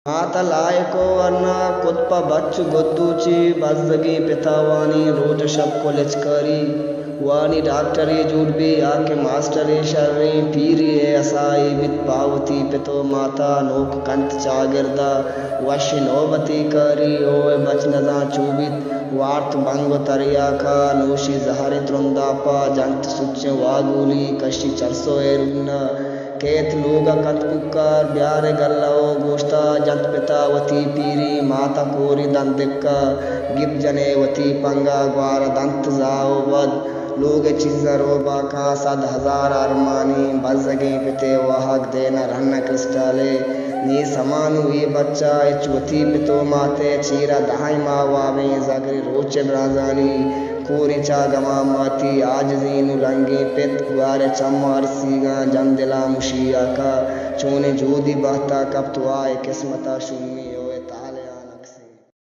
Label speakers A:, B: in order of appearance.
A: माता लायको वरना कुत्पा बच्चु गुद्दूची बजगी पितावानी रोज शब को लिचकारी वानी डॉक्टरी जूडबी आके मास्टरी शर्री पीरी असाई बित पावती पितो माता नोक कंत चागिरदा वश नौबती करी ओए बच नजा चूबित वार्त बंगो तरिया का नोशी जहरी त्रुंदापा जंत सुच वागूली कशी चरसो एरुन्ना केत लोगा कंत पुकार ब्यारे गल्लाओ गोश्ता जंत पितावती पीरी माता कोरी दंतिक्का गिप जने वती पंगा ग्वार दंत जाओ वद लोग चिज़रो बाका सद हजार अरमानी बजगे पिते वाहक देना रन्न क्रिस्टाले नी समानु ये बच्चा चुवती पितो माते चीरा दहाई माँ वावे जागरी रोचे ब्राजानी कोरी चा गमा माती आज जीनु लंगे पित गुआरे चम्मार सीगा जन दिला मुशिया का चोने जोदी बहता कब तो आए किस्मता शुमी ओए ताले